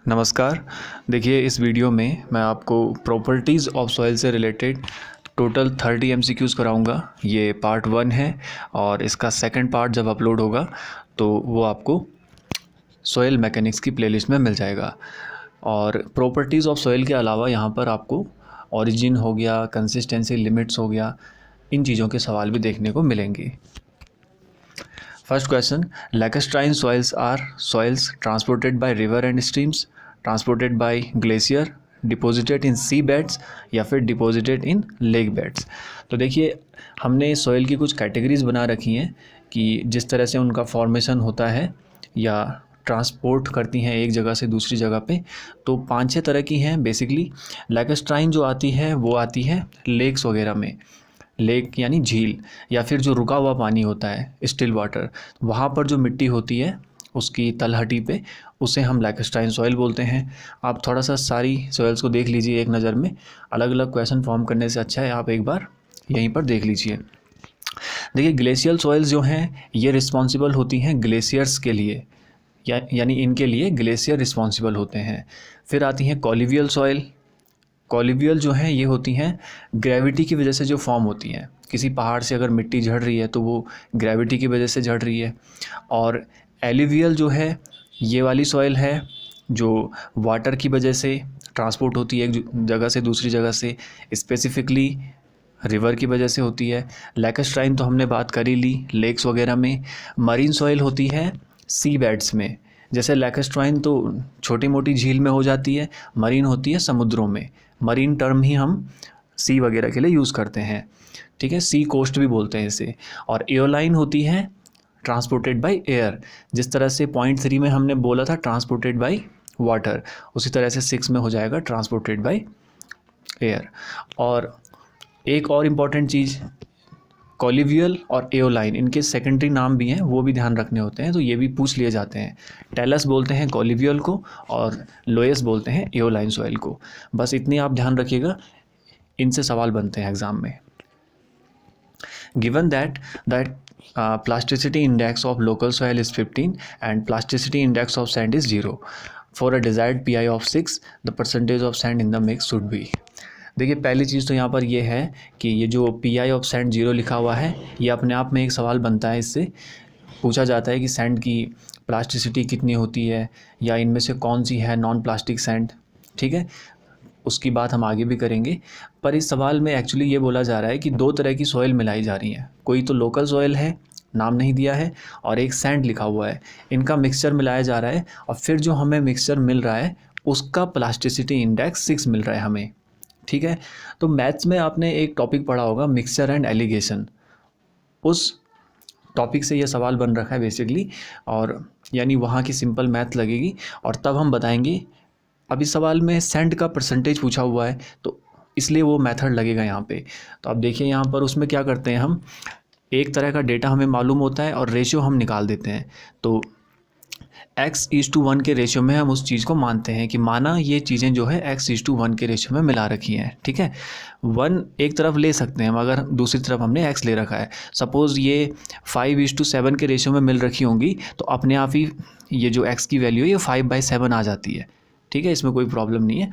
नमस्कार। देखिए, इस वीडियो में मैं आपको प्रॉपर्टीज़ ऑफ सॉइल से रिलेटेड टोटल 30 एमसीक्यूज़ कराऊंगा। ये पार्ट 1 है और इसका सेकंड पार्ट जब अपलोड होगा तो वो आपको सॉइल मैकेनिक्स की प्लेलिस्ट में मिल जाएगा। और प्रॉपर्टीज़ ऑफ सॉइल के अलावा यहाँ पर आपको ओरिजिन हो गया, कंसिस्टेंसी लिमिट्स हो गया, इन चीज़ों के सवाल भी देखने को मिलेंगे। First question, lacustrine soils are soils transported by river and streams, transported by glacier, deposited in sea beds या फिर डिपॉजिटेड इन लेक बेड्स। तो देखिए, हमने सॉइल की कुछ कैटेगरीज बना रखी हैं कि जिस तरह से उनका फॉर्मेशन होता है या ट्रांसपोर्ट करती हैं एक जगह से दूसरी जगह पे। तो 5-6 तरह की हैं बेसिकली। लैकेस्ट्राइन जो आती है वो आती है लेक्स वगैरह में, लेक यानी झील, या फिर जो रुका हुआ पानी होता है स्टिल वाटर, वहाँ पर जो मिट्टी होती है उसकी तलहटी पे, उसे हम लैकेस्ट्राइन सॉइल बोलते हैं। आप थोड़ा सा सारी सॉइल्स को देख लीजिए एक नज़र में, अलग अलग क्वेश्चन फॉर्म करने से अच्छा है आप एक बार यहीं पर देख लीजिए। देखिए, ग्लेशियल सॉइल्स जो हैं ये रिस्पॉन्सिबल होती हैं ग्लेशियर्स के लिए, यानी इनके लिए ग्लेशियर रिस्पॉन्सिबल होते हैं। फिर आती हैं कॉलिवियल सॉइल। कॉलिवियल जो हैं ये होती हैं ग्रेविटी की वजह से जो फॉर्म होती हैं। किसी पहाड़ से अगर मिट्टी झड़ रही है तो वो ग्रेविटी की वजह से झड़ रही है। और एलिवियल जो है ये वाली सॉइल है जो वाटर की वजह से ट्रांसपोर्ट होती है एक जगह से दूसरी जगह से, स्पेसिफिकली रिवर की वजह से होती है। लैकेस्ट्राइन तो हमने बात कर ही ली लेक्स वगैरह में। मरीन सॉइल होती है सी बेड्स में, जैसे लैकेस्ट्राइन तो छोटी मोटी झील में हो जाती है, मरीन होती है समुद्रों में। मरीन टर्म ही हम सी वगैरह के लिए यूज़ करते हैं, ठीक है, सी कोस्ट भी बोलते हैं इसे। और एओलाइन होती है ट्रांसपोर्टेड बाय एयर। जिस तरह से पॉइंट 3 में हमने बोला था ट्रांसपोर्टेड बाय वाटर, उसी तरह से 6 में हो जाएगा ट्रांसपोर्टेड बाय एयर। और एक और इम्पॉर्टेंट चीज़, कॉलिवियल और एओलाइन, इनके सेकेंडरी नाम भी हैं, वो भी ध्यान रखने होते हैं, तो ये भी पूछ लिए जाते हैं। टेलस बोलते हैं कॉलिवियल को और लोएस बोलते हैं एओलाइन सॉइल को। बस इतनी आप ध्यान रखिएगा, इनसे सवाल बनते हैं एग्जाम में। Given that plasticity index of local soil is 15 and plasticity index of sand is 0, for a desired PI of 6 the percentage of sand in the mix should be। देखिए, पहली चीज़ तो यहाँ पर ये है कि ये जो PI ऑफ सैंड 0 लिखा हुआ है, ये अपने आप में एक सवाल बनता है। इससे पूछा जाता है कि सैंड की प्लास्टिसिटी कितनी होती है या इनमें से कौन सी है नॉन प्लास्टिक सैंड, ठीक है, उसकी बात हम आगे भी करेंगे। पर इस सवाल में एक्चुअली ये बोला जा रहा है कि 2 तरह की सॉइल मिलाई जा रही हैं। कोई तो लोकल सॉइल है, नाम नहीं दिया है, और एक सैंड लिखा हुआ है, इनका मिक्सचर मिलाया जा रहा है। और फिर जो हमें मिक्सचर मिल रहा है उसका प्लास्टिसिटी इंडेक्स 6 मिल रहा है हमें, ठीक है। तो मैथ्स में आपने एक टॉपिक पढ़ा होगा मिक्सचर एंड एलिगेशन, उस टॉपिक से ये सवाल बन रखा है बेसिकली। और यानी वहाँ की सिंपल मैथ लगेगी और तब हम बताएंगे। अब इस सवाल में सैंड का परसेंटेज पूछा हुआ है तो इसलिए वो मेथड लगेगा यहाँ पे। तो आप देखिए यहाँ पर उसमें क्या करते हैं, हम एक तरह का डेटा हमें मालूम होता है और रेशियो हम निकाल देते हैं। तो x:1 के रेशियो में हम उस चीज़ को मानते हैं कि माना ये चीज़ें जो है x:1 के रेशियो में मिला रखी हैं, ठीक है। 1 एक तरफ ले सकते हैं मगर दूसरी तरफ हमने x ले रखा है। सपोज़ ये 5:7 के रेशियो में मिल रखी होंगी तो अपने आप ही ये जो x की वैल्यू है ये 5/7 आ जाती है, ठीक है, इसमें कोई प्रॉब्लम नहीं है।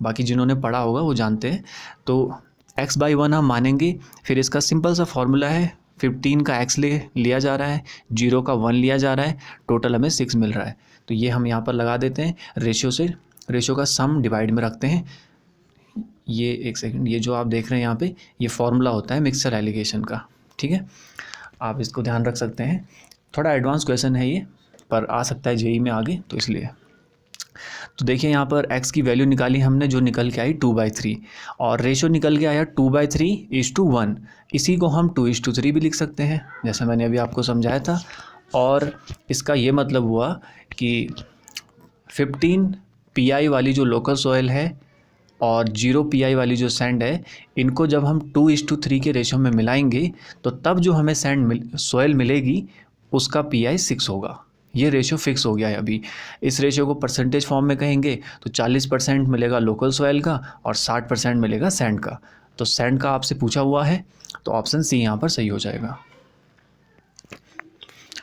बाकी जिन्होंने पढ़ा होगा वो जानते हैं। तो x/1 हम मानेंगे। फिर इसका सिंपल सा फॉर्मूला है, 15 का x लिया जा रहा है, 0 का 1 लिया जा रहा है, टोटल हमें 6 मिल रहा है। तो ये हम यहाँ पर लगा देते हैं रेशियो से, रेशियो का सम डिवाइड में रखते हैं। ये एक सेकंड, ये जो आप देख रहे हैं यहाँ पे ये फॉर्मूला होता है मिक्सचर एलिगेशन का, ठीक है, आप इसको ध्यान रख सकते हैं। थोड़ा एडवांस क्वेश्चन है ये, पर आ सकता है जेई में आगे, तो इसलिए। तो देखिए यहाँ पर x की वैल्यू निकाली हमने, जो निकल के आई 2/3, और रेशियो निकल के आया 2/3:1। इसी को हम 2:3 भी लिख सकते हैं, जैसे मैंने अभी आपको समझाया था। और इसका ये मतलब हुआ कि 15 PI वाली जो लोकल सॉइल है और 0 PI वाली जो सैंड है, इनको जब हम 2:3 के रेशियो में मिलाएंगे तो तब जो हमें सॉइल मिलेगी उसका PI 6 होगा। ये रेशियो फिक्स हो गया है अभी। इस रेशियो को परसेंटेज फॉर्म में कहेंगे तो 40% मिलेगा लोकल सॉइल का और 60% मिलेगा सैंड का। तो सैंड का आपसे पूछा हुआ है तो ऑप्शन सी यहाँ पर सही हो जाएगा।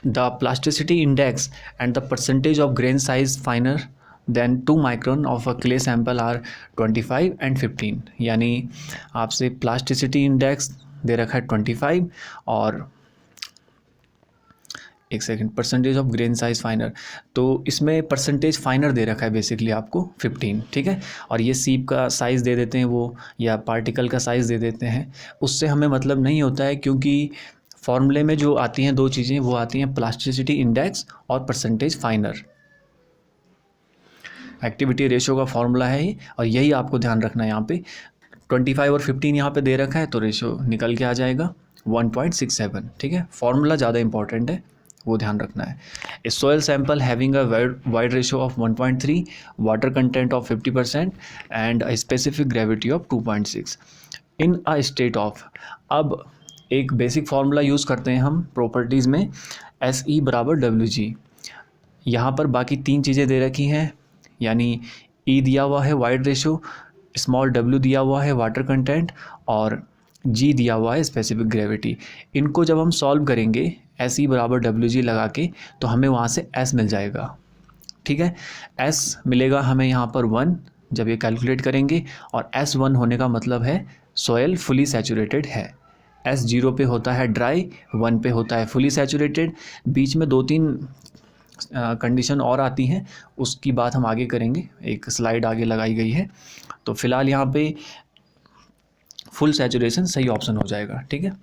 The plasticity index and the percentage of grain size finer than 2 micron of a clay sample are 25 and 15, यानी आपसे प्लास्टिसिटी इंडेक्स दे रखा है 25 और एक second percentage of grain size फाइनर, तो इसमें परसेंटेज फाइनर दे रखा है बेसिकली आपको 15, ठीक है। और ये सीप का साइज़ दे देते हैं वो, या पार्टिकल का साइज़ दे देते हैं, उससे हमें मतलब नहीं होता है, क्योंकि फॉर्मूले में जो आती हैं दो चीज़ें, वो आती हैं प्लास्टिसिटी इंडेक्स और परसेंटेज फाइनर। एक्टिविटी रेशियो का फॉर्मूला है ये, और यही आपको ध्यान रखना है। यहाँ पे 25 और 15 यहाँ पे दे रखा है, तो रेशियो निकल के आ जाएगा 1.67, ठीक है। फॉर्मूला ज़्यादा इंपॉर्टेंट है, वो ध्यान रखना है। A soil sample having a void ratio of 1.3, water content of 50% and a specific gravity of 2.6 in a state of. अब एक बेसिक फार्मूला यूज़ करते हैं हम प्रॉपर्टीज़ में, SE बराबर WG। यहाँ पर बाकी 3 चीज़ें दे रखी हैं, यानी E दिया हुआ है वाइड रेशियो, स्मॉल w दिया हुआ है वाटर कंटेंट, और G दिया हुआ है स्पेसिफिक ग्रेविटी। इनको जब हम सॉल्व करेंगे SE बराबर WG लगा के, तो हमें वहाँ से S मिल जाएगा, ठीक है। S मिलेगा हमें यहाँ पर 1 जब ये कैलकुलेट करेंगे, और S1 होने का मतलब है सॉयल फुली सैचुरेटेड है। S0 पे होता है ड्राई, 1 पे होता है फुली सैचुरेटेड। बीच में 2-3 कंडीशन और आती हैं, उसकी बात हम आगे करेंगे, एक स्लाइड आगे लगाई गई है। तो फिलहाल यहाँ पे फुल सैचुरेशन सही ऑप्शन हो जाएगा, ठीक है।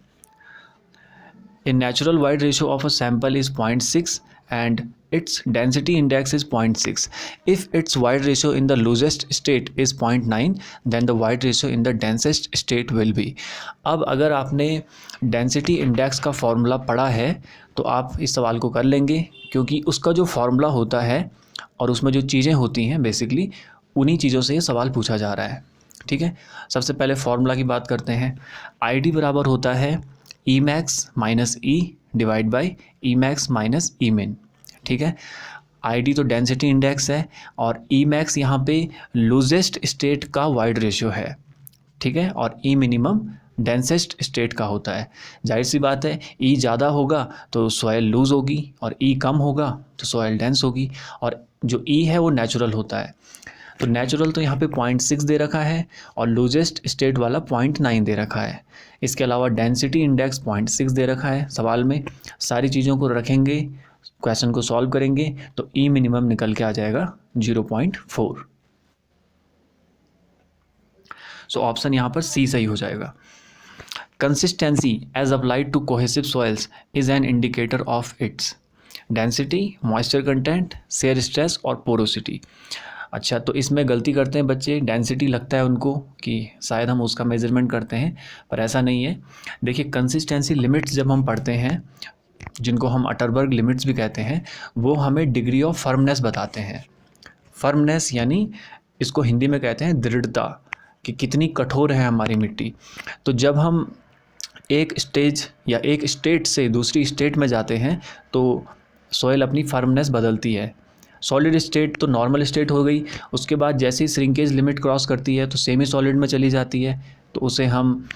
A natural wide ratio of a sample is 0.6 and its density index is 0.6. If its wide ratio in the loosest state is 0.9, then the wide ratio in the densest state will be. अब अगर आपने density index का formula पढ़ा है तो आप इस सवाल को कर लेंगे, क्योंकि उसका जो फॉर्मूला होता है और उसमें जो चीज़ें होती हैं बेसिकली उन्हीं चीज़ों से ये सवाल पूछा जा रहा है, ठीक है। सबसे पहले फॉर्मूला की बात करते हैं। ID बराबर होता है E max minus E divide by E max minus E min, ठीक है। ID तो डेंसिटी इंडेक्स है, और E max यहाँ पे लूजेस्ट स्टेट का वाइड रेशियो है, ठीक है, और E मिनिमम डेंसेस्ट स्टेट का होता है। जाहिर सी बात है, E ज़्यादा होगा तो सॉयल लूज होगी, और E कम होगा तो सॉयल डेंस होगी, और जो E है वो नेचुरल होता है। तो नेचुरल तो यहाँ पे 0.6 दे रखा है, और लूजेस्ट स्टेट वाला 0.9 दे रखा है। इसके अलावा डेंसिटी इंडेक्स 0.6 दे रखा है सवाल में। सारी चीज़ों को रखेंगे, क्वेश्चन को सॉल्व करेंगे, तो E मिनिमम निकल के आ जाएगा 0.4। सो ऑप्शन यहाँ पर C सही हो जाएगा। Consistency as applied to cohesive soils is an indicator of its density, moisture content, shear stress और पोरोसिटी। अच्छा, तो इसमें गलती करते हैं बच्चे, डेंसिटी लगता है उनको कि शायद हम उसका मेजरमेंट करते हैं, पर ऐसा नहीं है। देखिए, कंसिस्टेंसी लिमिट्स जब हम पढ़ते हैं, जिनको हम अटरबर्ग लिमिट्स भी कहते हैं, वो हमें डिग्री ऑफ फर्मनेस बताते हैं। फर्मनेस यानी इसको हिंदी में कहते हैं दृढ़ता, कि कितनी कठोर है हमारी मिट्टी। तो जब हम एक स्टेज या एक स्टेट से दूसरी स्टेट में जाते हैं तो सॉइल अपनी फर्मनेस बदलती है। सॉलिड स्टेट तो नॉर्मल स्टेट हो गई, उसके बाद जैसे ही श्रिंकेज लिमिट क्रॉस करती है तो सेमी सॉलिड में चली जाती है, तो उसे हम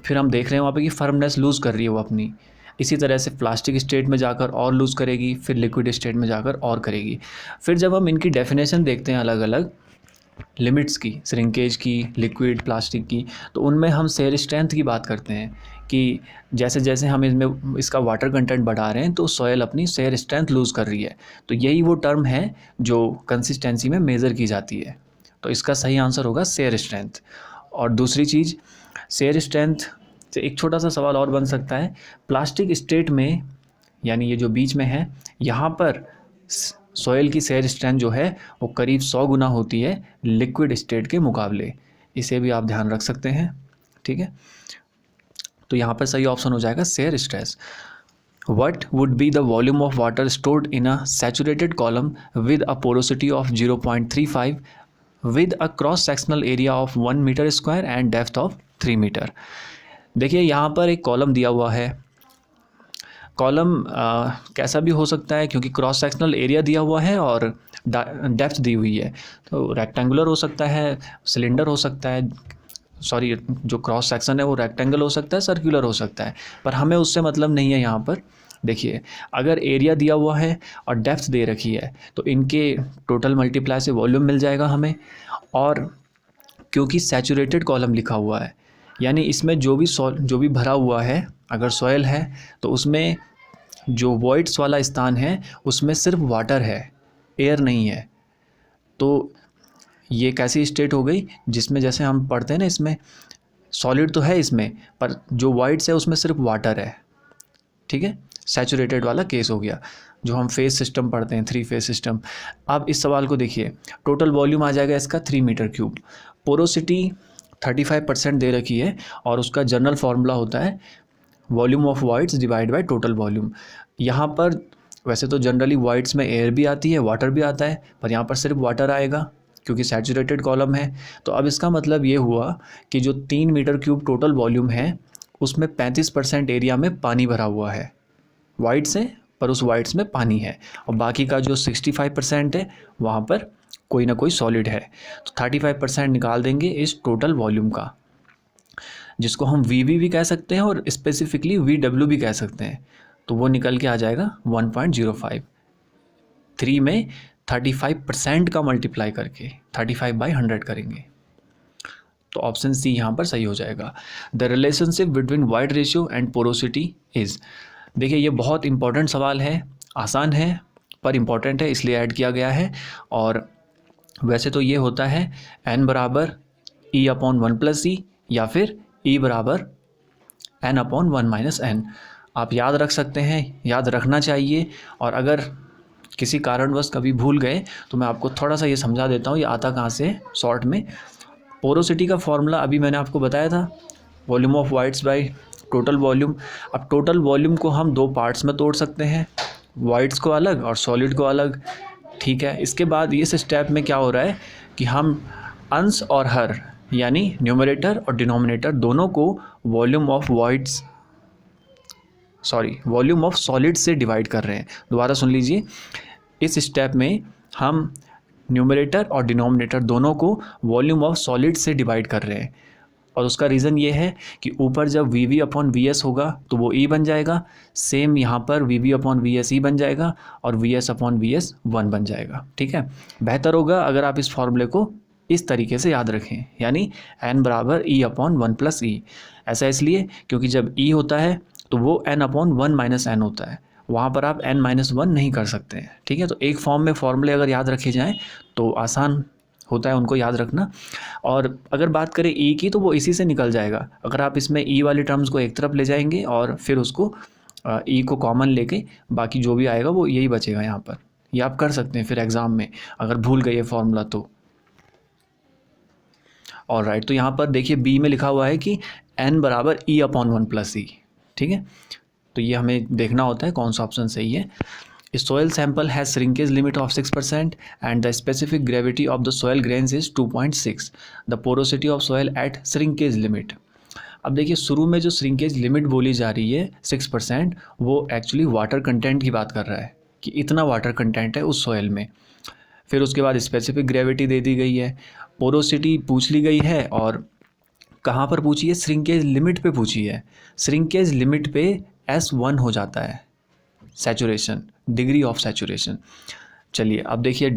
फिर हम देख रहे हैं वहाँ पे कि फर्मनेस लूज़ कर रही है वो अपनी। इसी तरह से प्लास्टिक स्टेट में जाकर और लूज़ करेगी, फिर लिक्विड स्टेट में जाकर और करेगी। फिर जब हम इनकी डेफिनेशन देखते हैं अलग अलग लिमिट्स की, श्रिंकेज की, लिक्विड, प्लास्टिक की, तो उनमें हम शेयर स्ट्रेंथ की बात करते हैं कि जैसे जैसे हम इसमें इसका वाटर कंटेंट बढ़ा रहे हैं तो सॉयल अपनी शेयर स्ट्रेंथ लूज़ कर रही है। तो यही वो टर्म है जो कंसिस्टेंसी में मेज़र की जाती है। तो इसका सही आंसर होगा शेयर स्ट्रेंथ। और दूसरी चीज़, शेयर स्ट्रेंथ से एक छोटा सा सवाल और बन सकता है, प्लास्टिक स्टेट में यानी ये जो बीच में है, यहाँ पर सॉयल की शेयर स्ट्रेंथ जो है वो करीब 100 गुना होती है लिक्विड स्टेट के मुकाबले। इसे भी आप ध्यान रख सकते हैं, ठीक है। तो यहाँ पर सही ऑप्शन हो जाएगा shear stress. What would be the volume of water stored in a saturated column with a porosity of 0.35 with a cross-sectional area of 1 meter square and depth of 3 meter? देखिए, यहाँ पर एक कॉलम दिया हुआ है। Column कैसा भी हो सकता है, क्योंकि क्रॉस सेक्शनल एरिया दिया हुआ है और डेप्थ दी हुई है। तो रेक्टेंगुलर हो सकता है, सिलेंडर हो सकता है, सॉरी जो क्रॉस सेक्शन है वो रेक्टेंगल हो सकता है, सर्कुलर हो सकता है, पर हमें उससे मतलब नहीं है यहाँ पर। देखिए अगर एरिया दिया हुआ है और डेप्थ दे रखी है तो इनके टोटल मल्टीप्लाई से वॉल्यूम मिल जाएगा हमें। और क्योंकि सैचुरेटेड कॉलम लिखा हुआ है यानी इसमें जो भी भरा हुआ है, अगर सॉइल है तो उसमें जो वॉइड्स वाला स्थान है उसमें सिर्फ वाटर है, एयर नहीं है। तो ये कैसी स्टेट हो गई जिसमें जैसे हम पढ़ते हैं ना, इसमें सॉलिड तो है इसमें, पर जो वॉइड्स है उसमें सिर्फ वाटर है। ठीक है, सैचुरेटेड वाला केस हो गया जो हम फेज सिस्टम पढ़ते हैं, 3 फेज सिस्टम। अब इस सवाल को देखिए, टोटल वॉल्यूम आ जाएगा इसका 3 मीटर क्यूब, पोरोसिटी 35% दे रखी है और उसका जनरल फार्मूला होता है volume of voids divide by total volume. यहाँ पर वैसे तो जनरली वॉइड्स में एयर भी आती है, वाटर भी आता है, पर यहाँ पर सिर्फ वाटर आएगा क्योंकि सैचुरेटेड कॉलम है। तो अब इसका मतलब ये हुआ कि जो 3 मीटर क्यूब टोटल वॉल्यूम है उसमें 35% एरिया में पानी भरा हुआ है, वाइड्स है पर उस वाइड्स में पानी है, और बाकी का जो 65% है वहाँ पर कोई ना कोई सॉलिड है। तो 35% निकाल देंगे इस टोटल वॉल्यूम का, जिसको हम वी भी कह सकते हैं और स्पेसिफिकली VW भी कह सकते हैं। तो वो निकल के आ जाएगा 1.05। 3 में 35% का मल्टीप्लाई करके 35/100 करेंगे, तो ऑप्शन सी यहाँ पर सही हो जाएगा। The relationship between void ratio and porosity is. देखिए ये बहुत इंपॉर्टेंट सवाल है, आसान है पर इम्पॉर्टेंट है इसलिए ऐड किया गया है। और वैसे तो ये होता है n बराबर E/1 + E या फिर E बराबर n/1 - n। आप याद रख सकते हैं, याद रखना चाहिए। और अगर किसी कारणवश कभी भूल गए तो मैं आपको थोड़ा सा ये समझा देता हूँ ये आता कहाँ से है शॉर्ट में। पोरोसिटी का फॉर्मूला अभी मैंने आपको बताया था, volume of wides by total volume. अब टोटल वॉल्यूम को हम 2 पार्ट्स में तोड़ सकते हैं, वाइड्स को अलग और सॉलिड को अलग। ठीक है, इसके बाद इस स्टेप में क्या हो रहा है कि हम अंश और हर यानी न्यूमरेटर और डिनोमिनेटर दोनों को वॉल्यूम ऑफ सॉलिड से डिवाइड कर रहे हैं। दोबारा सुन लीजिए, इस स्टेप में हम न्यूमरेटर और डिनोमिनेटर दोनों को वॉल्यूम ऑफ सॉलिड से डिवाइड कर रहे हैं। और उसका रीज़न ये है कि ऊपर जब VV/VS होगा तो वो E बन जाएगा, सेम यहाँ पर VV/VS E बन जाएगा और VS/VS 1 बन जाएगा। ठीक है, बेहतर होगा अगर आप इस फॉर्मूले को इस तरीके से याद रखें, यानी n बराबर E/1 + E। ऐसा इसलिए क्योंकि जब E होता है तो वो n/1 - n होता है, वहाँ पर आप n-1 नहीं कर सकते हैं। ठीक है, तो एक फॉर्म में फॉर्मूले अगर याद रखे जाएं तो आसान होता है उनको याद रखना। और अगर बात करें E की तो वो इसी से निकल जाएगा। अगर आप इसमें E वाली टर्म्स को एक तरफ ले जाएंगे और फिर उसको E को कॉमन लेके बाकी जो भी आएगा वो यही बचेगा यहाँ पर। ये आप कर सकते हैं फिर एग्ज़ाम में अगर भूल गए ये फॉर्मूला तो। और राइट, तो यहाँ पर देखिए B में लिखा हुआ है कि n बराबर E/1 + E। ठीक है, तो ये हमें देखना होता है कौन सा ऑप्शन सही है। Soil sample has shrinkage limit of 6% and the specific gravity of the soil grains is 2.6. The porosity of soil at shrinkage limit. अब देखिए शुरू में जो श्रिंकेज लिमिट बोली जा रही है 6%, वो एक्चुअली वाटर कंटेंट की बात कर रहा है कि इतना वाटर कंटेंट है उस सॉइल में। फिर उसके बाद स्पेसिफिक ग्रेविटी दे दी गई है, पोरोसिटी पूछ ली गई है और कहाँ पर पूछी है, श्रिंकेज लिमिट पे पूछी है। श्रिंकेज लिमिट पे S1 हो जाता है सैचुरेशन, डिग्री ऑफ सैचुरेशन। चलिए अब देखिए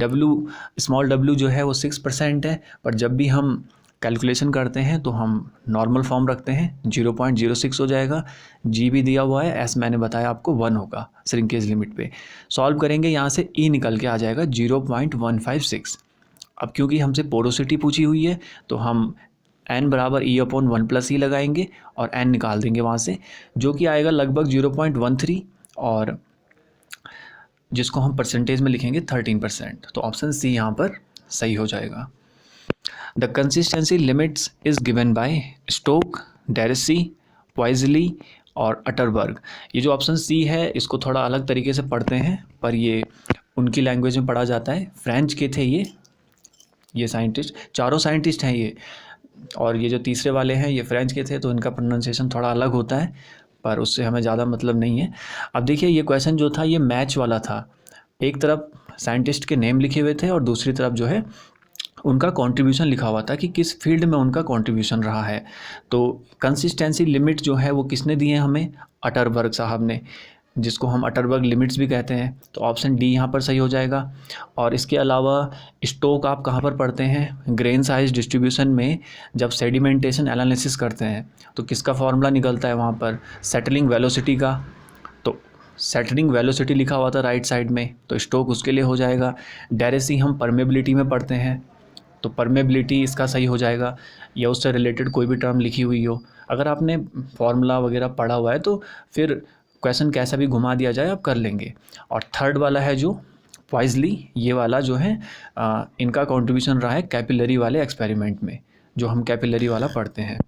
स्मॉल w जो है वो 6% है, पर जब भी हम कैलकुलेशन करते हैं तो हम नॉर्मल फॉर्म रखते हैं, 0.06 हो जाएगा। G भी दिया हुआ है, S मैंने बताया आपको 1 होगा श्रिंकेज लिमिट पे। सॉल्व करेंगे, यहाँ से E निकल के आ जाएगा 0.156। अब क्योंकि हमसे पोरोसिटी पूछी हुई है तो हम n बराबर E/1 + E लगाएंगे और n निकाल देंगे वहाँ से, जो कि आएगा लगभग 0.13 और जिसको हम परसेंटेज में लिखेंगे 13%। तो ऑप्शन सी यहाँ पर सही हो जाएगा। The consistency limits is given by Stokes, Darcy, Poiseuille और अटरबर्ग। ये जो ऑप्शन सी है इसको थोड़ा अलग तरीके से पढ़ते हैं, पर ये उनकी लैंग्वेज में पढ़ा जाता है। फ्रेंच के थे ये साइंटिस्ट, चारों साइंटिस्ट हैं ये, और ये जो तीसरे वाले हैं ये फ्रेंच के थे, तो इनका प्रोनाउंसिएशन थोड़ा अलग होता है, पर उससे हमें ज़्यादा मतलब नहीं है। अब देखिए ये क्वेश्चन जो था ये मैच वाला था, एक तरफ साइंटिस्ट के नेम लिखे हुए थे और दूसरी तरफ जो है उनका कंट्रीब्यूशन लिखा हुआ था कि किस फील्ड में उनका कंट्रीब्यूशन रहा है। तो कंसिस्टेंसी लिमिट जो है वो किसने दी है हमें, अटरबर्ग साहब ने। जिसको हम अटरबर्ग लिमिट्स भी कहते हैं, तो ऑप्शन डी यहाँ पर सही हो जाएगा। और इसके अलावा स्टोक आप कहाँ पर पढ़ते हैं, ग्रेन साइज डिस्ट्रीब्यूशन में जब सेडिमेंटेशन एनालिसिस करते हैं तो किसका फॉर्मूला निकलता है वहाँ पर, सेटलिंग वेलोसिटी का। तो सेटलिंग वेलोसिटी लिखा हुआ था राइट साइड में, तो स्टोक उसके लिए हो जाएगा। डेरेसी हम परमेबिलिटी में पढ़ते हैं, तो परमेबिलिटी इसका सही हो जाएगा, या उससे रिलेटेड कोई भी टर्म लिखी हुई हो। अगर आपने फॉर्मूला वगैरह पढ़ा हुआ है तो फिर क्वेश्चन कैसा भी घुमा दिया जाए आप कर लेंगे। और थर्ड वाला है जो वाइजली, ये वाला जो है इनका कंट्रीब्यूशन रहा है कैपिलरी वाले एक्सपेरिमेंट में, जो हम कैपिलरी वाला पढ़ते हैं।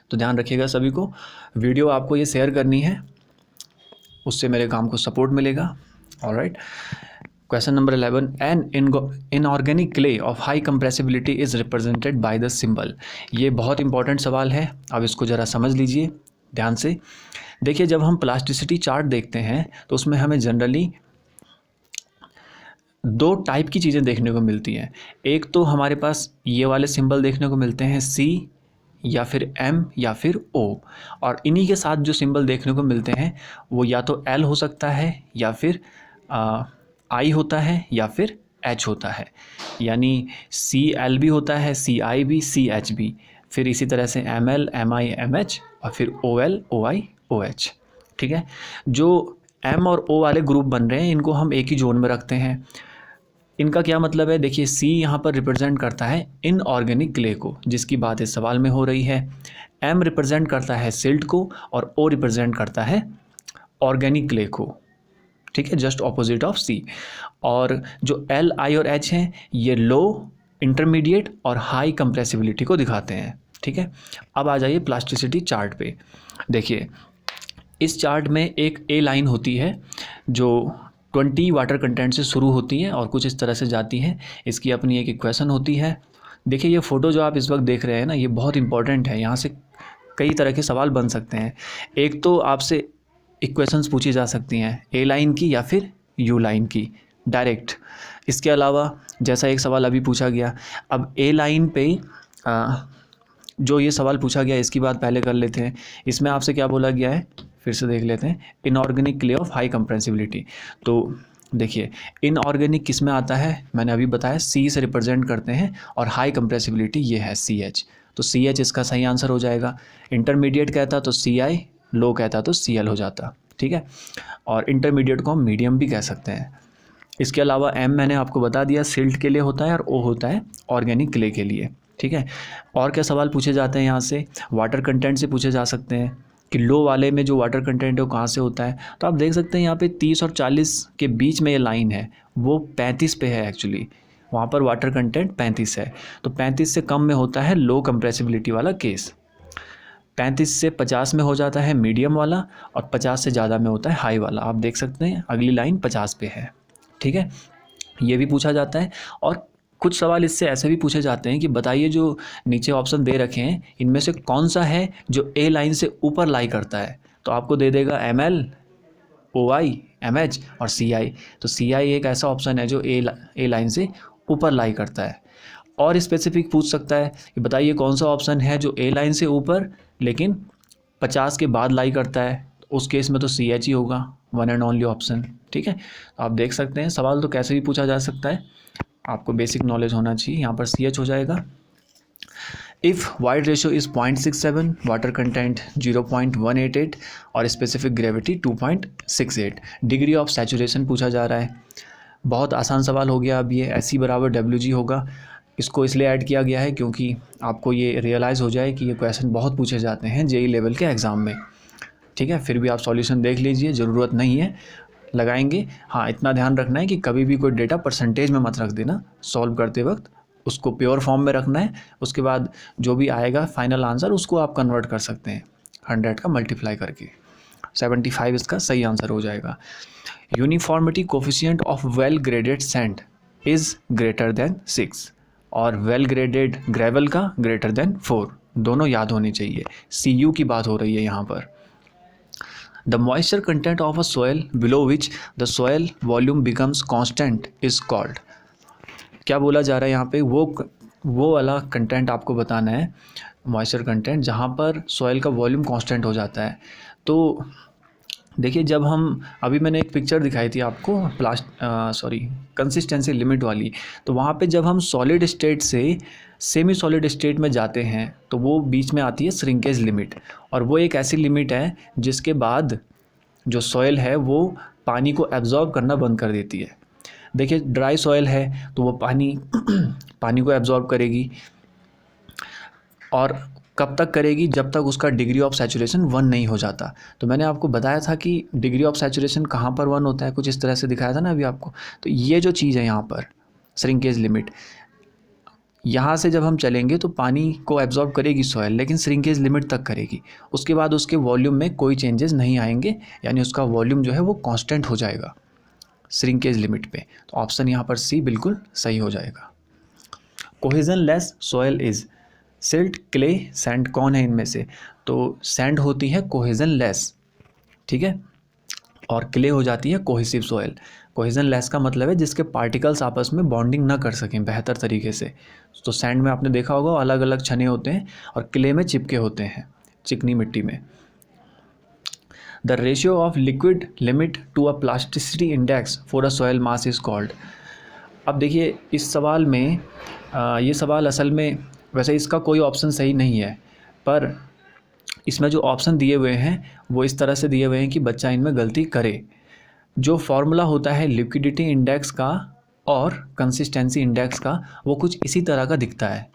तो ध्यान रखिएगा सभी को, वीडियो आपको ये शेयर करनी है, उससे मेरे काम को सपोर्ट मिलेगा। Alright, question number 11, an inorganic clay of high compressibility is represented by the symbol. ये बहुत इंपॉर्टेंट सवाल है, अब इसको ज़रा समझ लीजिए ध्यान से। देखिए, जब हम प्लास्टिसिटी चार्ट देखते हैं तो उसमें हमें जनरली दो टाइप की चीज़ें देखने को मिलती हैं। एक तो हमारे पास ये वाले सिंबल देखने को मिलते हैं, सी या फिर एम या फिर ओ, और इन्हीं के साथ जो सिंबल देखने को मिलते हैं वो या तो एल हो सकता है, या फिर आई होता है, या फिर एच होता है। यानी सी एल भी होता है, सी आई भी, सी एच भी, फिर इसी तरह से एम एल, एम आई, एम एच, और फिर ओ एल, ओ आई, ओ एच। ठीक है, जो एम और ओ वाले ग्रुप बन रहे हैं इनको हम एक ही जोन में रखते हैं। इनका क्या मतलब है, देखिए सी यहाँ पर रिप्रेजेंट करता है इनऑर्गेनिक क्ले को, जिसकी बात इस सवाल में हो रही है। एम रिप्रेजेंट करता है सिल्ट को, और ओ रिप्रेजेंट करता है ऑर्गेनिक क्ले को। ठीक है, जस्ट ऑपोजिट ऑफ सी। और जो एल, आई और एच हैं ये लो, इंटरमीडिएट और हाई कंप्रेसिबिलिटी को दिखाते हैं। ठीक है, अब आ जाइए प्लास्टिसिटी चार्ट पे। देखिए, इस चार्ट में एक ए लाइन होती है जो 20 वाटर कंटेंट से शुरू होती है और कुछ इस तरह से जाती है। इसकी अपनी एक इक्वेशन होती है। देखिए, ये फ़ोटो जो आप इस वक्त देख रहे हैं ना, ये बहुत इंपॉर्टेंट है, यहाँ से कई तरह के सवाल बन सकते हैं। एक तो आपसे इक्वेशंस पूछी जा सकती हैं ए लाइन की या फिर यू लाइन की डायरेक्ट। इसके अलावा जैसा एक सवाल अभी पूछा गया, अब ए लाइन पे जो ये सवाल पूछा गया इसकी बात पहले कर लेते हैं। इसमें आपसे क्या बोला गया है, फिर से देख लेते हैं, inorganic clay of high compressibility. तो देखिए, इनऑर्गेनिक किस में आता है, मैंने अभी बताया सी से रिप्रेजेंट करते हैं, और हाई कंप्रेसिबिलिटी ये है सी एच, तो सी एच इसका सही आंसर हो जाएगा। इंटरमीडिएट कहता तो सी आई, लो कहता तो सी एल हो जाता। ठीक है, और इंटरमीडिएट को हम मीडियम भी कह सकते हैं। इसके अलावा एम मैंने आपको बता दिया सिल्ट के लिए होता है, और ओ होता है ऑर्गेनिक क्ले के लिए। ठीक है, और क्या सवाल पूछे जाते हैं यहाँ से, वाटर कंटेंट से पूछे जा सकते हैं कि लो वाले में जो वाटर कंटेंट है वो कहाँ से होता है। तो आप देख सकते हैं यहाँ पे 30 और 40 के बीच में ये लाइन है, वो 35 पे है एक्चुअली, वहाँ पर वाटर कंटेंट 35 है। तो 35 से कम में होता है लो कंप्रेसिबिलिटी वाला केस, 35 से 50 में हो जाता है मीडियम वाला, और 50 से ज़्यादा में होता है हाई वाला। आप देख सकते हैं अगली लाइन 50 पे है। ठीक है, ये भी पूछा जाता है। और कुछ सवाल इससे ऐसे भी पूछे जाते हैं कि बताइए जो नीचे ऑप्शन दे रखे हैं इनमें से कौन सा है जो ए लाइन से ऊपर लाई करता है, तो आपको दे देगा एम एल, ओ आई, एम एच और सी आई। तो सी आई एक ऐसा ऑप्शन है जो ए लाइन से ऊपर लाई करता है। और स्पेसिफिक पूछ सकता है कि बताइए कौन सा ऑप्शन है जो ए लाइन से ऊपर लेकिन 50 के बाद लाई करता है, तो उस केस में तो सी एच ही होगा, वन एंड ओनली ऑप्शन। ठीक है, तो आप देख सकते हैं सवाल तो कैसे भी पूछा जा सकता है, आपको बेसिक नॉलेज होना चाहिए। यहाँ पर सी एच हो जाएगा। If void ratio is 0.67, water content 0.188 और specific gravity 2.68, degree of saturation पूछा जा रहा है। बहुत आसान सवाल हो गया। अब ये एस बराबर डब्ल्यू जी होगा। इसको इसलिए ऐड किया गया है क्योंकि आपको ये रियलाइज़ हो जाए कि ये क्वेश्चन बहुत पूछे जाते हैं जेई लेवल के एग्ज़ाम में। ठीक है, फिर भी आप सॉल्यूशन देख लीजिए, ज़रूरत नहीं है लगाएंगे। हाँ, इतना ध्यान रखना है कि कभी भी कोई डेटा परसेंटेज में मत रख देना सॉल्व करते वक्त, उसको प्योर फॉर्म में रखना है। उसके बाद जो भी आएगा फाइनल आंसर उसको आप कन्वर्ट कर सकते हैं 100 का मल्टीप्लाई करके। 75 इसका सही आंसर हो जाएगा। Uniformity coefficient of well graded sand is greater than 6 और वेल ग्रेडेड ग्रेवल का ग्रेटर देन 4, दोनों याद होने चाहिए। CU की बात हो रही है यहाँ पर। The moisture content of a soil below which the soil volume becomes constant is called। क्या बोला जा रहा है यहाँ पे, वो वाला कंटेंट आपको बताना है, मॉइस्चर कंटेंट जहाँ पर सॉइल का वॉल्यूम कांस्टेंट हो जाता है। तो देखिए जब हम अभी मैंने एक पिक्चर दिखाई थी आपको कंसिस्टेंसी लिमिट वाली, तो वहाँ पे जब हम सॉलिड स्टेट से सेमी सॉलिड स्टेट में जाते हैं तो वो बीच में आती है श्रिंकेज लिमिट, और वो एक ऐसी लिमिट है जिसके बाद जो सॉइल है वो पानी को एब्जॉर्ब करना बंद कर देती है। देखिए ड्राई सॉइल है तो वो पानी पानी को एब्जॉर्ब करेगी, और कब तक करेगी, जब तक उसका डिग्री ऑफ सैचुरेशन 1 नहीं हो जाता। तो मैंने आपको बताया था कि डिग्री ऑफ सैचुरेशन कहाँ पर 1 होता है, कुछ इस तरह से दिखाया था ना अभी आपको। तो ये जो चीज़ है यहाँ पर श्रिंकेज लिमिट, यहाँ से जब हम चलेंगे तो पानी को एब्जॉर्ब करेगी सॉइल, लेकिन श्रिंकेज लिमिट तक करेगी। उसके बाद उसके वॉल्यूम में कोई चेंजेस नहीं आएंगे, यानी उसका वॉल्यूम जो है वो कांस्टेंट हो जाएगा श्रिंकेज लिमिट पे। तो ऑप्शन यहाँ पर सी बिल्कुल सही हो जाएगा। Cohesion less soil is silt, clay, sand, कौन है इनमें से? तो सैंड होती है कोहेजन लेस, ठीक है, और क्ले हो जाती है कोहेसिव सॉइल। कोहेजन लेस का मतलब है जिसके पार्टिकल्स आपस में बॉन्डिंग ना कर सकें बेहतर तरीके से। तो सैंड में आपने देखा होगा अलग अलग छने होते हैं, और क्ले में चिपके होते हैं, चिकनी मिट्टी में। The ratio of liquid limit to a plasticity index for a soil mass is called. अब देखिए इस सवाल में ये सवाल असल में वैसे इसका कोई ऑप्शन सही नहीं है, पर इसमें जो ऑप्शन दिए हुए हैं वो इस तरह से दिए हुए हैं कि बच्चा इनमें गलती करे। जो फॉर्मूला होता है लिक्विडिटी इंडेक्स का और कंसिस्टेंसी इंडेक्स का, वो कुछ इसी तरह का दिखता है।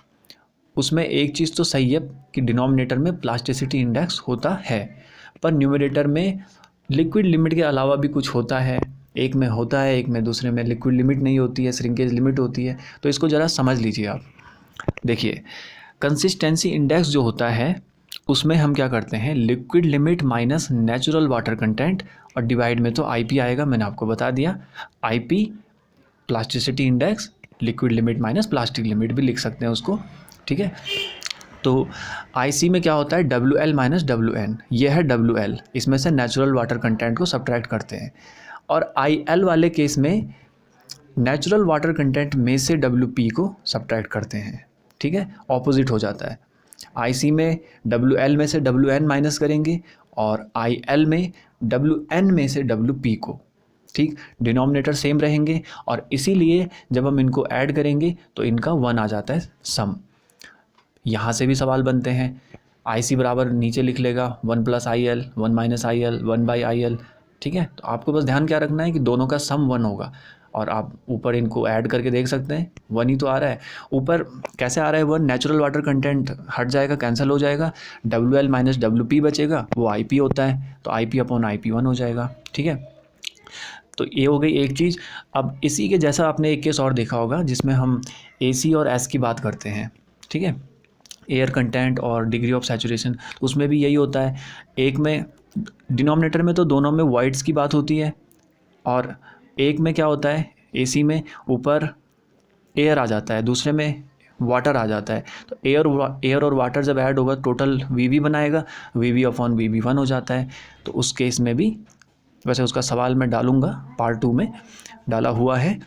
उसमें एक चीज़ तो सही है कि डिनोमिनेटर में प्लास्टिसिटी इंडेक्स होता है, पर न्यूमरेटर में लिक्विड लिमिट के अलावा भी कुछ होता है। एक में होता है, एक में दूसरे में लिक्विड लिमिट नहीं होती है, श्रिंकेज लिमिट होती है। तो इसको ज़रा समझ लीजिए आप। देखिए कंसिस्टेंसी इंडेक्स जो होता है उसमें हम क्या करते हैं, liquid limit minus natural water content, और डिवाइड में तो आईपी आएगा, मैंने आपको बता दिया। IP plasticity index, liquid limit minus plastic limit भी लिख सकते हैं उसको, ठीक है। तो आईसी में क्या होता है, WL माइनस WN, ये है WL, इसमें से नेचुरल वाटर कंटेंट को सब्ट्रैक्ट करते हैं। और IL वाले केस में नेचुरल वाटर कंटेंट में से WP को सब्ट्रैक्ट करते हैं, ठीक है, ऑपोजिट हो जाता है। IC में WL में से WN माइनस करेंगे, और IL में WN में से WP को, ठीक, डिनोमिनेटर सेम रहेंगे, और इसीलिए जब हम इनको ऐड करेंगे तो इनका 1 आ जाता है सम। यहाँ से भी सवाल बनते हैं, IC बराबर नीचे लिख लेगा 1 + IL, 1 - IL, 1/IL, ठीक है। तो आपको बस ध्यान क्या रखना है कि दोनों का सम 1 होगा, और आप ऊपर इनको ऐड करके देख सकते हैं 1 ही तो आ रहा है। ऊपर कैसे आ रहा है 1, नेचुरल वाटर कंटेंट हट जाएगा, कैंसिल हो जाएगा, WL माइनस WP बचेगा, वो IP होता है, तो IP/IP 1 हो जाएगा, ठीक है। तो ये हो गई एक चीज़। अब इसी के जैसा आपने एक केस और देखा होगा जिसमें हम AC और S की बात करते हैं, ठीक है, एयर कंटेंट और डिग्री ऑफ सैचुरेशन। तो उसमें भी यही होता है, एक में डिनोमिनेटर में तो दोनों में वॉइड्स की बात होती है, और एक में क्या होता है, AC में ऊपर एयर आ जाता है, दूसरे में वाटर आ जाता है। तो एयर और वाटर जब ऐड होगा टोटल VV बनाएगा, VV/VV 1 हो जाता है। तो उस केस में भी, वैसे उसका सवाल मैं डालूंगा पार्ट 2 में, डाला हुआ है,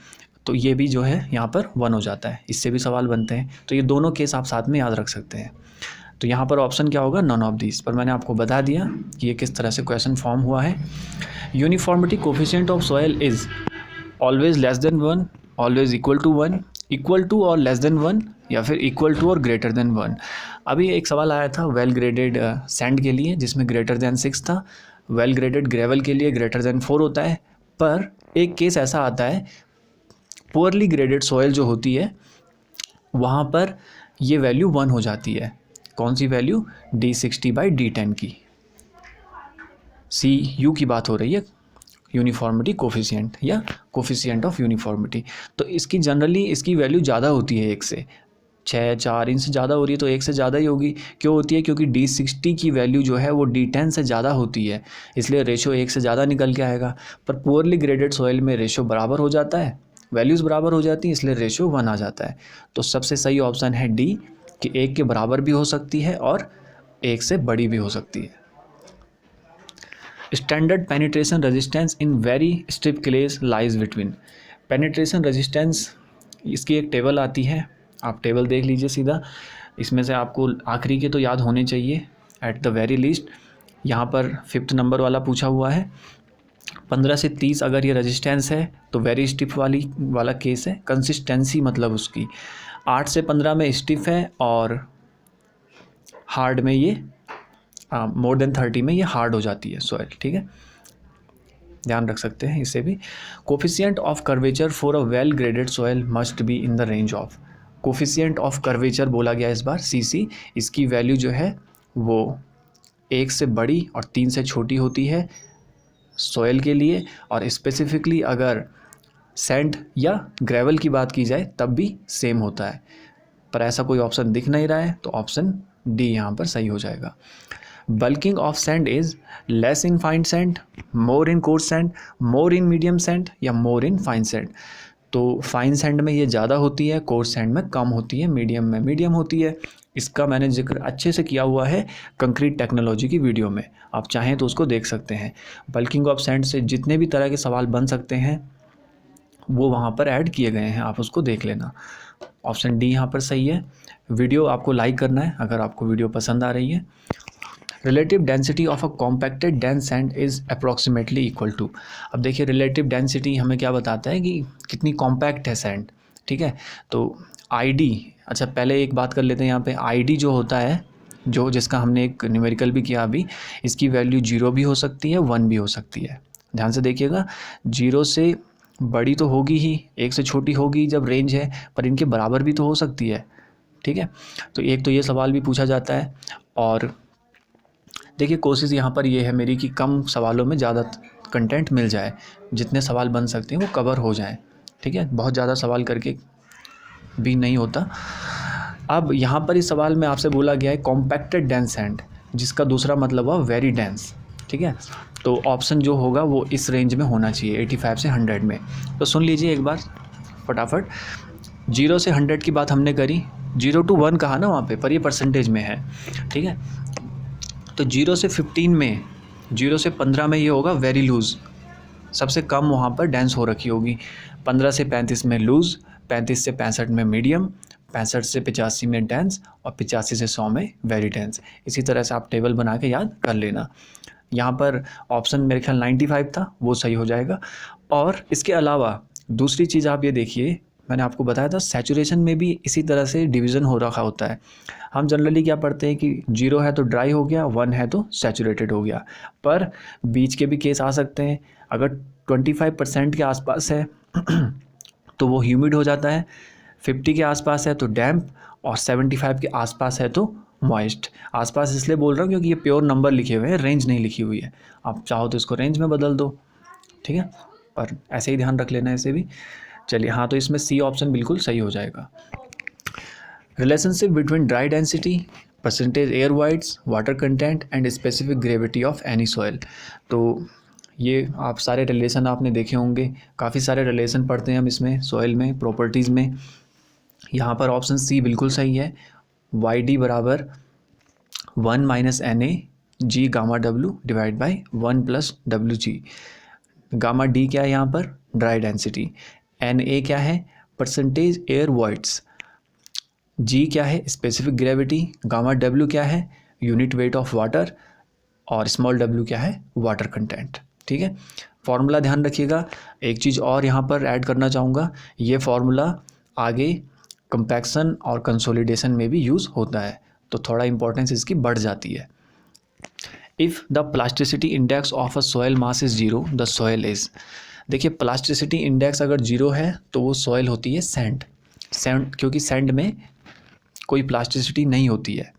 तो ये भी जो है यहाँ पर 1 हो जाता है, इससे भी सवाल बनते हैं। तो ये दोनों केस आप साथ में याद रख सकते हैं। तो यहाँ पर ऑप्शन क्या होगा, नॉन ऑफ दिस, पर मैंने आपको बता दिया कि ये किस तरह से क्वेश्चन फॉर्म हुआ है। Uniformity coefficient of soil is always less than 1, always equal to 1, equal to और लेस देन 1, या फिर इक्वल टू और ग्रेटर देन 1। अभी एक सवाल आया था वेल ग्रेडेड सैंड के लिए जिसमें ग्रेटर देन 6 था, वेल ग्रेडेड ग्रेवल के लिए ग्रेटर देन 4 होता है, पर एक केस ऐसा आता है पुअरली ग्रेडेड सॉइल जो होती है वहाँ पर ये वैल्यू 1 हो जाती है। कौन सी वैल्यू, D60/D10 की, CU की बात हो रही है, यूनिफॉर्मिटी कोफिशिएंट या कोफिशिएंट ऑफ यूनिफॉर्मिटी। तो इसकी जनरली इसकी वैल्यू ज़्यादा होती है 1 से, 6, 4 इनसे ज़्यादा हो रही है तो 1 से ज़्यादा ही होगी। क्यों होती है, क्योंकि D60 की वैल्यू जो है वो D10 से ज़्यादा होती है, इसलिए रेशो 1 से ज़्यादा निकल के आएगा। पर पुअरली ग्रेडेड सॉइल में रेशो बराबर हो जाता है, वैल्यूज़ बराबर हो जाती हैं, इसलिए रेशो 1 आ जाता है। तो सबसे सही ऑप्शन है D, कि 1 के बराबर भी हो सकती है और 1 से बड़ी भी हो सकती है। Standard penetration resistance in very stiff clays lies between. Penetration resistance, इसकी एक टेबल आती है, आप टेबल देख लीजिए सीधा, इसमें से आपको आखिरी के तो याद होने चाहिए एट द वेरी लीस्ट। यहाँ पर 5th नंबर वाला पूछा हुआ है। 15 से 30 अगर ये रेजिस्टेंस है तो वेरी स्टिफ वाला केस है। कंसिस्टेंसी मतलब उसकी 8 से 15 में स्टिफ है और हार्ड में ये मोर देन 30 में ये हार्ड हो जाती है सॉइल, ठीक है, ध्यान रख सकते हैं इसे भी। Coefficient of curvature for a well graded soil must be in the range of, coefficient of curvature बोला गया इस बार सीसी, इसकी वैल्यू जो है वो 1 से बड़ी और 3 से छोटी होती है सॉइल के लिए, और स्पेसिफिकली अगर सैंड या ग्रेवल की बात की जाए तब भी सेम होता है, पर ऐसा कोई ऑप्शन दिख नहीं रहा है तो ऑप्शन डी यहाँ पर सही हो जाएगा। Bulking of sand is less in fine sand, more in coarse sand, more in medium sand या मोर इन फाइन सैंड। तो फाइन सैंड में ये ज़्यादा होती है, कोर्स सैंड में कम होती है, मीडियम में मीडियम होती है। इसका मैंने जिक्र अच्छे से किया हुआ है कंक्रीट टेक्नोलॉजी की वीडियो में, आप चाहें तो उसको देख सकते हैं। बल्किंग ऑफ सैंड से जितने भी तरह के सवाल बन सकते हैं वो वहाँ पर ऐड किए गए हैं, आप उसको देख लेना। ऑप्शन डी यहाँ पर सही है। वीडियो आपको लाइक करना है अगर आपको वीडियो पसंद आ रही है। Relative density of a compacted dense sand is approximately equal to, अब देखिए रिलेटिव डेंसिटी हमें क्या बताता है कि कितनी कॉम्पैक्ट है सैंड, ठीक है। तो आईडी, अच्छा पहले एक बात कर लेते हैं यहाँ पे, आईडी जो होता है जो जिसका हमने एक न्यूमेरिकल भी किया अभी, इसकी वैल्यू 0 भी हो सकती है 1 भी हो सकती है। ध्यान से देखिएगा, 0 से बड़ी तो होगी ही, 1 से छोटी होगी जब रेंज है, पर इनके बराबर भी तो हो सकती है, ठीक है। तो एक तो ये सवाल भी पूछा जाता है, और देखिए कोशिश यहाँ पर ये है मेरी कि कम सवालों में ज़्यादा कंटेंट मिल जाए, जितने सवाल बन सकते हैं वो कवर हो जाएं, ठीक है, बहुत ज़्यादा सवाल करके भी नहीं होता। अब यहाँ पर इस सवाल में आपसे बोला गया है कॉम्पैक्टेड डेंस सैंड, जिसका दूसरा मतलब हुआ वेरी डेंस, ठीक है। तो ऑप्शन जो होगा वो इस रेंज में होना चाहिए 85 से 100 में। तो सुन लीजिए एक बार फटाफट, 0 से 100 की बात हमने करी, 0 to 1 कहा ना वहाँ पे, पर ये परसेंटेज में है, ठीक है। तो 0 से 15 में, 0 से 15 में ये होगा वेरी लूज़, सबसे कम वहाँ पर डेंस हो रखी होगी। 15 से 35 में लूज़, 35 से 65 में मीडियम, 65 से 85 में डेंस, और 85 से 100 में वेरी डेंस। इसी तरह से आप टेबल बना के याद कर लेना। यहाँ पर ऑप्शन मेरे ख्याल 95 था, वो सही हो जाएगा। और इसके अलावा दूसरी चीज़ आप ये देखिए, मैंने आपको बताया था सैचुरेशन में भी इसी तरह से डिवीज़न हो रखा होता है। हम जनरली क्या पढ़ते हैं कि 0 है तो ड्राई हो गया, 1 है तो सैचुरेटेड हो गया, पर बीच के भी केस आ सकते हैं। अगर 25% के आसपास है तो वो ह्यूमिड हो जाता है, 50 के आसपास है तो डैम्प, और 75 के आसपास है तो मॉइस्ट। आसपास इसलिए बोल रहा हूँ क्योंकि ये प्योर नंबर लिखे हुए हैं, रेंज नहीं लिखी हुई है। आप चाहो तो इसको रेंज में बदल दो, ठीक है, पर ऐसे ही ध्यान रख लेना इसे भी। चलिए हाँ, तो इसमें सी ऑप्शन बिल्कुल सही हो जाएगा। Relationship between dry density, percentage air wides, water content and specific gravity of any soil. तो ये आप सारे रिलेशन आपने देखे होंगे, काफ़ी सारे रिलेशन पढ़ते हैं हम इसमें सॉइल में, प्रॉपर्टीज़ में। यहाँ पर ऑप्शन सी बिल्कुल सही है, वाई डी बराबर 1 - NA ji gamma W divide by 1 + WG। Gamma D क्या है यहाँ पर, ड्राई डेंसिटी, NA क्या है, परसेंटेज एयर वॉइड्स, जी क्या है, स्पेसिफिक ग्रेविटी, गामा W क्या है, यूनिट वेट ऑफ वाटर, और स्मॉल w क्या है, वाटर कंटेंट, ठीक है। फॉर्मूला ध्यान रखिएगा। एक चीज़ और यहाँ पर ऐड करना चाहूँगा, ये फॉर्मूला आगे कंपैक्शन और कंसोलिडेशन में भी यूज़ होता है, तो थोड़ा इंपॉर्टेंस इसकी बढ़ जाती है। If the plasticity index of a soil mass is 0 the soil is, देखिए प्लास्टिसिटी इंडेक्स अगर 0 है तो वो सॉयल होती है सैंड, क्योंकि सैंड में कोई प्लास्टिसिटी नहीं होती है,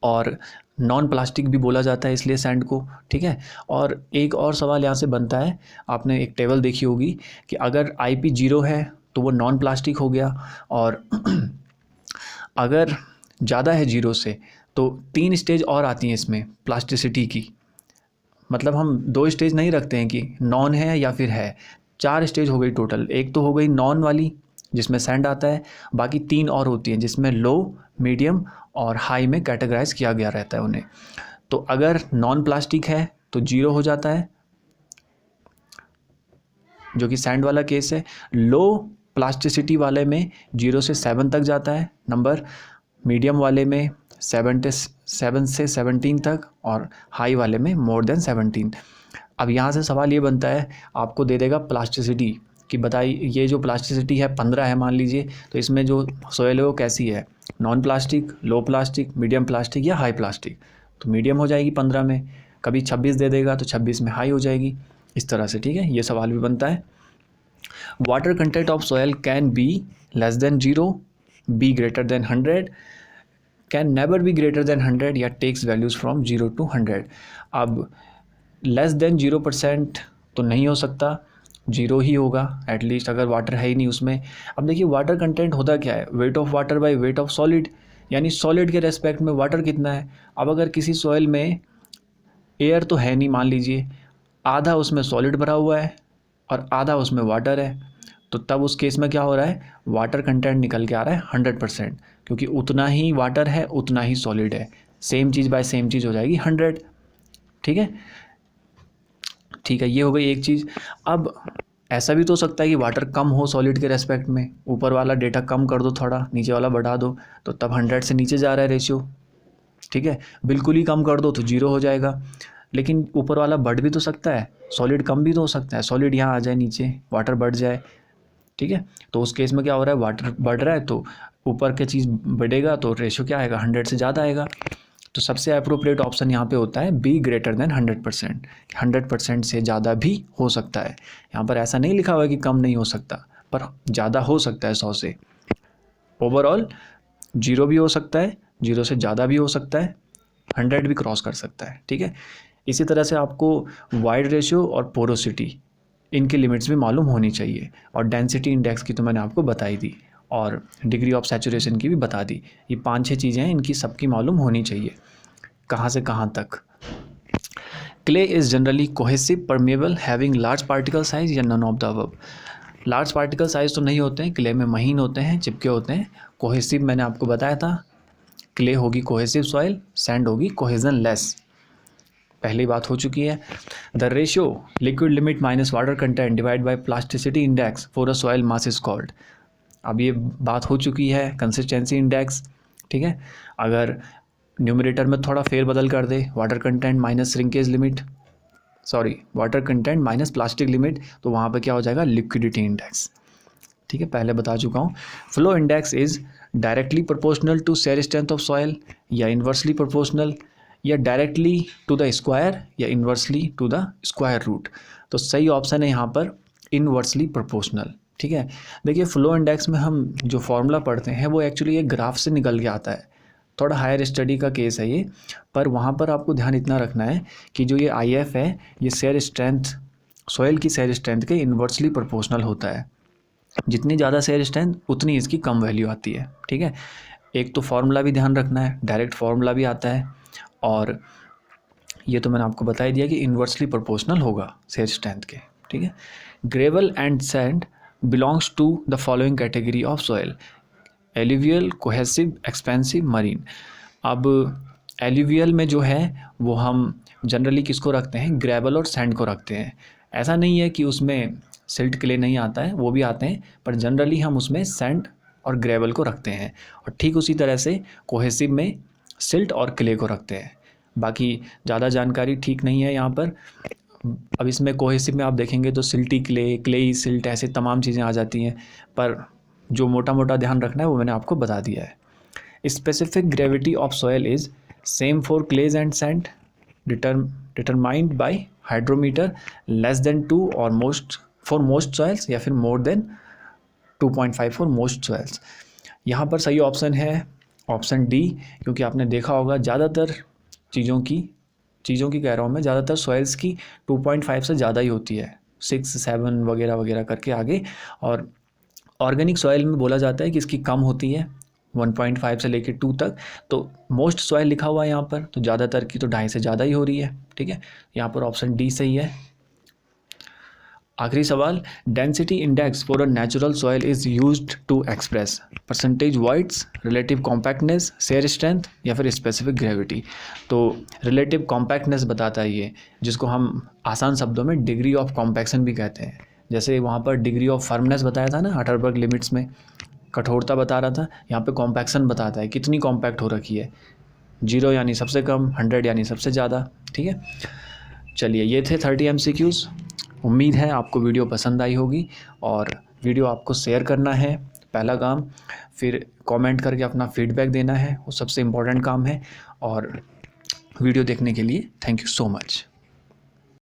और नॉन प्लास्टिक भी बोला जाता है इसलिए सैंड को, ठीक है। और एक और सवाल यहाँ से बनता है, आपने एक टेबल देखी होगी कि अगर IP 0 है तो वो नॉन प्लास्टिक हो गया, और अगर ज़्यादा है 0 से तो 3 स्टेज और आती हैं इसमें प्लास्टिसिटी की, मतलब हम 2 स्टेज नहीं रखते हैं कि नॉन है या फिर है, 4 स्टेज हो गई टोटल। एक तो हो गई नॉन वाली जिसमें सैंड आता है, बाकी 3 और होती हैं जिसमें लो, मीडियम और हाई में कैटेगराइज किया गया रहता है उन्हें। तो अगर नॉन प्लास्टिक है तो 0 हो जाता है, जो कि सैंड वाला केस है। लो प्लास्टिसिटी वाले में 0 से 7 तक जाता है नंबर, मीडियम वाले में 7 7 से 17 तक और हाई वाले में मोर देन 17। अब यहाँ से सवाल ये बनता है, आपको दे देगा प्लास्टिसिटी कि बताइए ये जो प्लास्टिसिटी है 15 है मान लीजिए, तो इसमें जो सोयल है वो कैसी है, non plastic, low plastic, medium plastic या हाई प्लास्टिक। तो मीडियम हो जाएगी 15 में। कभी 26 दे देगा तो 26 में हाई हो जाएगी, इस तरह से। ठीक है, ये सवाल भी बनता है। Water content of soil can be less than 0, be greater than 100, can never be greater than 100 या टेक्स वैल्यूज़ फ्रॉम 0 to 100। अब लेस देन 0% तो नहीं हो सकता, 0 ही होगा एटलीस्ट, अगर वाटर है ही नहीं उसमें। अब देखिए वाटर कंटेंट होता क्या है, weight of water by weight of solid, यानी सॉलिड के रेस्पेक्ट में वाटर कितना है। अब अगर किसी सॉइल में एयर तो है नहीं मान लीजिए, आधा उसमें सॉलिड भरा हुआ है और आधा उसमें वाटर है, तो तब उस केस में क्या हो रहा है, वाटर कंटेंट निकल के आ रहा है 100%, क्योंकि उतना ही वाटर है उतना ही सॉलिड है। सेम चीज़ बाय सेम चीज़ हो जाएगी 100। ठीक है, ठीक है, ये हो गई एक चीज़। अब ऐसा भी तो हो सकता है कि वाटर कम हो सॉलिड के रेस्पेक्ट में, ऊपर वाला डेटा कम कर दो थोड़ा, नीचे वाला बढ़ा दो, तो तब 100 से नीचे जा रहा है रेशियो। ठीक है, बिल्कुल ही कम कर दो तो 0 हो जाएगा, लेकिन ऊपर वाला बढ़ भी तो सकता है, सॉलिड कम भी तो हो सकता है, सॉलिड यहाँ आ जाए नीचे, वाटर बढ़ जाए। ठीक है, तो उस केस में क्या हो रहा है, वाटर बढ़ रहा है तो ऊपर की चीज़ बढ़ेगा तो रेशियो क्या आएगा, 100 से ज़्यादा आएगा। तो सबसे अप्रोप्रिएट ऑप्शन यहाँ पे होता है बी ग्रेटर देन 100%। 100% से ज़्यादा भी हो सकता है, यहाँ पर ऐसा नहीं लिखा हुआ है कि कम नहीं हो सकता, पर ज़्यादा हो सकता है 100 से। ओवरऑल 0 भी हो सकता है, 0 से ज़्यादा भी हो सकता है, 100 भी क्रॉस कर सकता है। ठीक है, इसी तरह से आपको वाइड रेशियो और पोरोसिटी, इनकी लिमिट्स भी मालूम होनी चाहिए, और डेंसिटी इंडेक्स की तो मैंने आपको बताई दी, और डिग्री ऑफ सैचुरेशन की भी बता दी। ये 5-6 चीज़ें हैं, इनकी सबकी मालूम होनी चाहिए, कहाँ से कहाँ तक। Clay is generally cohesive, permeable, having large particle size या none of the above. Large particle size तो नहीं होते हैं, क्ले में महीन होते हैं, चिपके होते हैं। कोहेसिव मैंने आपको बताया था, क्ले होगी कोहेसिव सॉइल, सैंड होगी कोहेजन लेस, पहली बात हो चुकी है। The ratio liquid limit minus water content divide by plasticity index for a soil mass is called. अब ये बात हो चुकी है कंसिस्टेंसी इंडेक्स। ठीक है, अगर न्यूमरेटर में थोड़ा फेरबदल कर दे, water content minus shrinkage limit, sorry water content minus plastic limit, तो वहाँ पे क्या हो जाएगा, लिक्विडिटी इंडेक्स। ठीक है, पहले बता चुका हूँ। Flow index is directly proportional to shear strength of soil, या इन्वर्सली प्रोपोर्शनल, या डायरेक्टली टू द स्क्वायर, या inversely to the square root. तो सही ऑप्शन है यहाँ पर इन्वर्सली प्रोपोर्शनल। ठीक है, देखिए फ्लो इंडेक्स में हम जो फॉर्मूला पढ़ते हैं वो एक्चुअली एक ग्राफ से निकल के आता है, थोड़ा हायर स्टडी का केस है ये, पर वहाँ पर आपको ध्यान इतना रखना है कि जो ये IF है ये शेयर स्ट्रेंथ, सॉइल की शेयर स्ट्रेंथ के इन्वर्सली प्रोपोर्शनल होता है। जितनी ज़्यादा शेयर स्ट्रेंथ उतनी इसकी कम वैल्यू आती है। ठीक है, एक तो फार्मूला भी ध्यान रखना है, डायरेक्ट फार्मूला भी आता है, और ये तो मैंने आपको बता ही दिया कि इन्वर्सली प्रोपोर्शनल होगा शेयर स्ट्रेंथ के। ठीक है, gravel and sand belongs to the following category of soil, alluvial, cohesive, expansive, marine. अब एलुवियल में जो है वो हम जनरली किसको रखते हैं, ग्रेवल और सैंड को रखते हैं। ऐसा नहीं है कि उसमें सिल्ट क्ले नहीं आता है, वो भी आते हैं, पर जनरली हम उसमें सैंड और ग्रेवल को रखते हैं। और ठीक उसी तरह से कोहेसिव में सिल्ट और क्ले को रखते हैं। बाकी ज़्यादा जानकारी ठीक नहीं है यहाँ पर। अब इसमें कोहेसिव में आप देखेंगे तो सिल्टी क्ले, क्लेई सिल्ट, ऐसे तमाम चीज़ें आ जाती हैं, पर जो मोटा मोटा ध्यान रखना है वो मैंने आपको बता दिया है। Specific gravity of soil is same for clays and sand, determined by hydrometer, less than 2 और मोस्ट फॉर मोस्ट सॉइल्स, या फिर more than 2.5 for most soils. यहाँ पर सही ऑप्शन है ऑप्शन डी, क्योंकि आपने देखा होगा ज़्यादातर चीज़ों की कह रहा हूँ मैं, ज़्यादातर सॉइल्स की 2.5 से ज़्यादा ही होती है, 6, 7 वगैरह वगैरह करके आगे। और ऑर्गेनिक सॉइल में बोला जाता है कि इसकी कम होती है 1.5 से लेकर 2 तक। तो मोस्ट सॉइल लिखा हुआ है यहाँ पर, तो ज़्यादातर की तो 2.5 से ज़्यादा ही हो रही है। ठीक है, यहाँ पर ऑप्शन डी सही है। आखिरी सवाल, density index for a natural soil is used to express percentage voids, relative compactness, shear strength, या फिर स्पेसिफिक ग्रेविटी। तो रिलेटिव कॉम्पैक्टनेस बताता है ये, जिसको हम आसान शब्दों में डिग्री ऑफ कॉम्पैक्शन भी कहते हैं। जैसे वहाँ पर डिग्री ऑफ फर्मनेस बताया था ना, अटरबर्ग लिमिट्स में कठोरता बता रहा था, यहाँ पे कॉम्पैक्शन बताता है कितनी कॉम्पैक्ट हो रखी है, 0 यानी सबसे कम, 100 यानी सबसे ज़्यादा। ठीक है, चलिए ये थे 30 MCQs। उम्मीद है आपको वीडियो पसंद आई होगी, और वीडियो आपको शेयर करना है पहला काम, फिर कमेंट करके अपना फीडबैक देना है, वो सबसे इम्पोर्टेंट काम है। और वीडियो देखने के लिए थैंक यू सो मच।